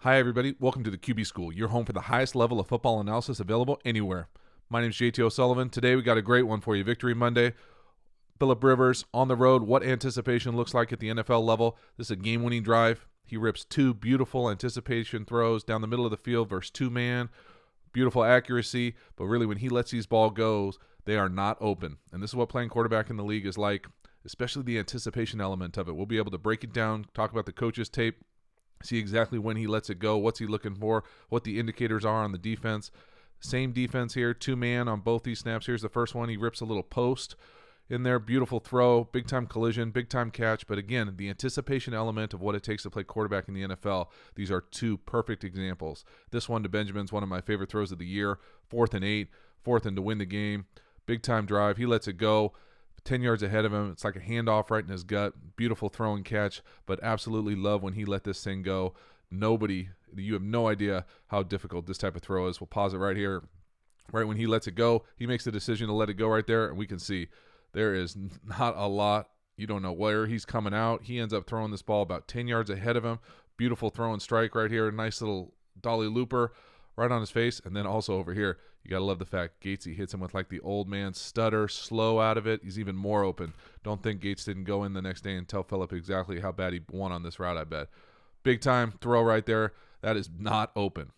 Hi, everybody. Welcome to the QB School, your home for the highest level of football analysis available anywhere. My name is JT O'Sullivan. Today, we got a great one for you. Victory Monday. Phillip Rivers on the road. What anticipation looks like at the NFL level. This is a game-winning drive. He rips two beautiful anticipation throws down the middle of the field versus two-man. Beautiful accuracy, but really when he lets these ball go, they are not open. And this is what playing quarterback in the league is like, especially the anticipation element of it. We'll be able to break it down, talk about the coach's tape, see exactly when he lets it go, what's he looking for, what the indicators are on the defense. Same defense here, two-man on both these snaps. Here's the first one. He rips a little post in there. Beautiful throw, big-time collision, big-time catch. But again, the anticipation element of what it takes to play quarterback in the NFL, these are two perfect examples. This one to Benjamin's one of my favorite throws of the year. 4th and 8, 4th and to win the game. Big-time drive. He lets it go. 10 yards ahead of him. It's like a handoff right in his gut. Beautiful throw and catch, but absolutely love when he let this thing go. You have no idea how difficult this type of throw is. We'll pause it right here. Right when he lets it go, he makes the decision to let it go right there, and we can see there is not a lot. You don't know where he's coming out. He ends up throwing this ball about 10 yards ahead of him. Beautiful throw and strike right here. Nice little dolly looper right on his face. And then also over here, you got to love the fact Gatesy hits him with like the old man stutter, slow out of it. He's even more open. Don't think Gates didn't go in the next day and tell Phillip exactly how bad he won on this route, I bet. Big time throw right there. That is not open.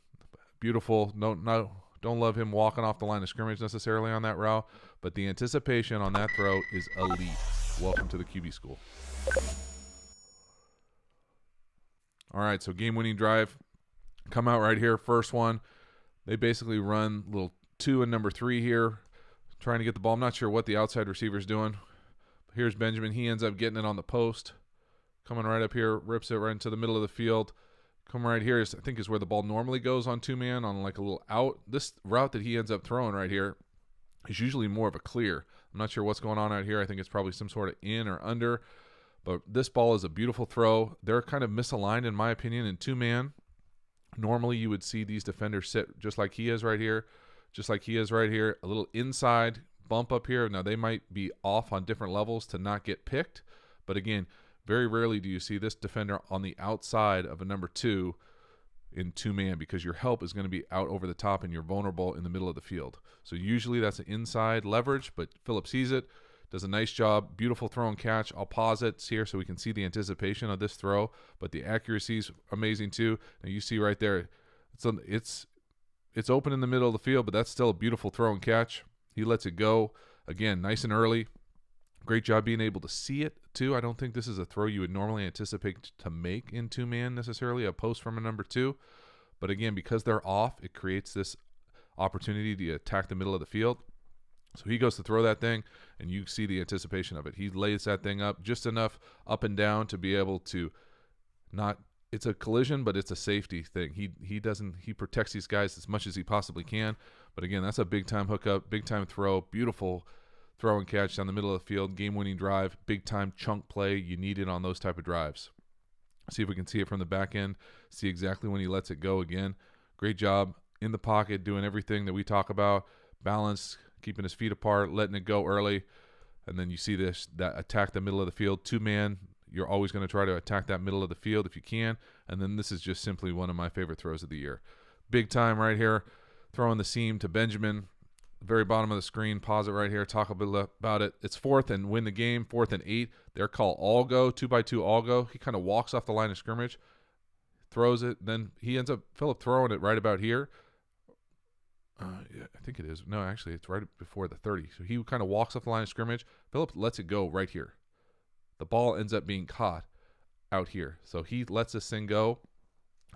Beautiful. No, don't love him walking off the line of scrimmage necessarily on that route, but the anticipation on that throw is elite. Welcome to the QB School. All right, so game-winning drive. Come out right here, first one. They basically run little 2 and number 3 here, trying to get the ball. I'm not sure what the outside receiver's doing. Here's Benjamin. He ends up getting it on the post. Coming right up here, rips it right into the middle of the field. Come right here, I think is where the ball normally goes on two-man, on like a little out. This route that he ends up throwing right here is usually more of a clear. I'm not sure what's going on out here. I think it's probably some sort of in or under. But this ball is a beautiful throw. They're kind of misaligned, in my opinion, in two-man. Normally, you would see these defenders sit just like he is right here, a little inside bump up here. Now, they might be off on different levels to not get picked. But again, very rarely do you see this defender on the outside of a number 2 in two-man because your help is going to be out over the top and you're vulnerable in the middle of the field. So usually that's an inside leverage, but Phillip sees it, does a nice job. Beautiful throw and catch. I'll pause it here so we can see the anticipation of this throw, but the accuracy is amazing too. Now you see right there, it's open in the middle of the field, but that's still a beautiful throw and catch. He lets it go. Again, nice and early. Great job being able to see it too. I don't think this is a throw you would normally anticipate to make in two-man necessarily, a post from a number 2. But again, because they're off, it creates this opportunity to attack the middle of the field. So he goes to throw that thing, and you see the anticipation of it. He lays that thing up just enough up and down to be able to not – it's a collision, but it's a safety thing. He protects these guys as much as he possibly can. But again, that's a big-time hookup, big-time throw, beautiful throw and catch down the middle of the field, game-winning drive, big-time chunk play. You need it on those type of drives. See if we can see it from the back end, see exactly when he lets it go again. Great job in the pocket, doing everything that we talk about, balance, keeping his feet apart, letting it go early. And then you see that attack the middle of the field. Two-man, you're always going to try to attack that middle of the field if you can. And then this is just simply one of my favorite throws of the year. Big time right here, throwing the seam to Benjamin. Very bottom of the screen, pause it right here, talk a bit about it. It's 4th and win the game, 4th and 8. They're called all go, 2x2 all go. He kind of walks off the line of scrimmage, throws it, then he ends up, Phillip throwing it right about here. Yeah, I think it is. No, actually, it's right before the 30. So he kind of walks off the line of scrimmage. Phillip lets it go right here. The ball ends up being caught out here. So he lets this thing go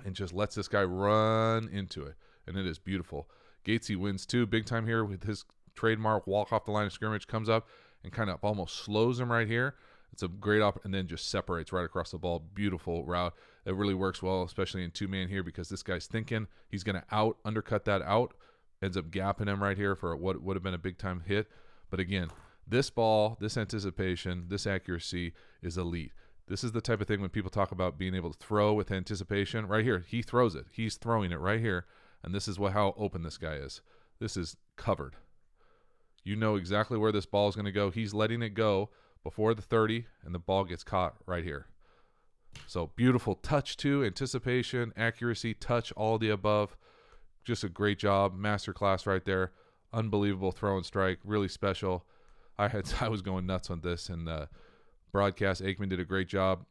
and just lets this guy run into it. And it is beautiful. Gatesy wins too, big time here with his trademark walk off the line of scrimmage, comes up and kind of almost slows him right here. It's a great and then just separates right across the ball. Beautiful route. It really works well, especially in two-man here because this guy's thinking he's going to undercut that out, ends up gapping him right here for what would have been a big-time hit. But again, this ball, this anticipation, this accuracy is elite. This is the type of thing when people talk about being able to throw with anticipation. Right here, he throws it. He's throwing it right here. And this is how open this guy is. This is covered. You know exactly where this ball is going to go. He's letting it go before the 30, and the ball gets caught right here. So beautiful touch too, anticipation, accuracy, touch, all the above. Just a great job, masterclass right there. Unbelievable throw and strike, really special. I was going nuts on this, and broadcast Aikman did a great job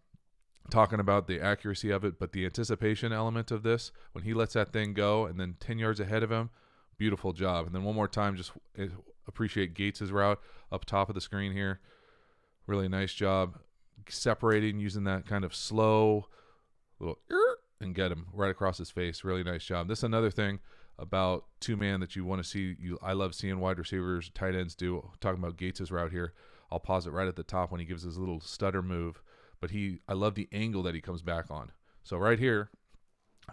talking about the accuracy of it, but the anticipation element of this, when he lets that thing go and then 10 yards ahead of him, beautiful job. And then one more time, just appreciate Gates' route up top of the screen here. Really nice job separating, using that kind of slow little and get him right across his face. Really nice job. This is another thing about two-man that you want to see. I love seeing wide receivers, tight ends do. Talking about Gates' route here, I'll pause it right at the top when he gives his little stutter move. But I love the angle that he comes back on. So right here,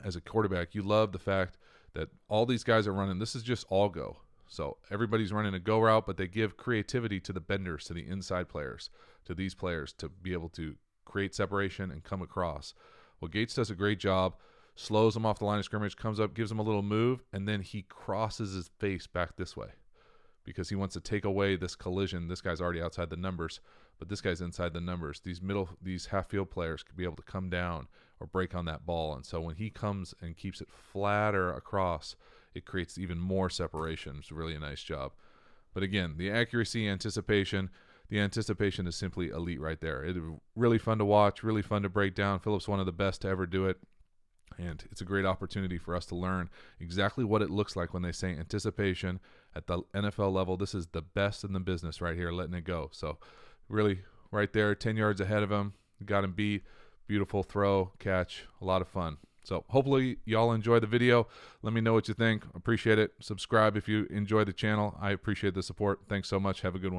as a quarterback, you love the fact that all these guys are running. This is just all go. So everybody's running a go route, but they give creativity to the benders, to the inside players, to these players to be able to create separation and come across. Well, Gates does a great job, slows him off the line of scrimmage, comes up, gives him a little move, and then he crosses his face back this way because he wants to take away this collision. This guy's already outside the numbers, but this guy's inside the numbers. These half-field players could be able to come down or break on that ball. And so when he comes and keeps it flatter across, it creates even more separation. It's really a nice job. But again, the accuracy, anticipation, the anticipation is simply elite right there. It's really fun to watch, really fun to break down. Philip's one of the best to ever do it. And it's a great opportunity for us to learn exactly what it looks like when they say anticipation at the NFL level. This is the best in the business right here, letting it go. So really right there, 10 yards ahead of him, got him beat. Beautiful throw, catch, a lot of fun. So hopefully y'all enjoy the video. Let me know what you think. Appreciate it. Subscribe if you enjoy the channel. I appreciate the support. Thanks so much. Have a good one.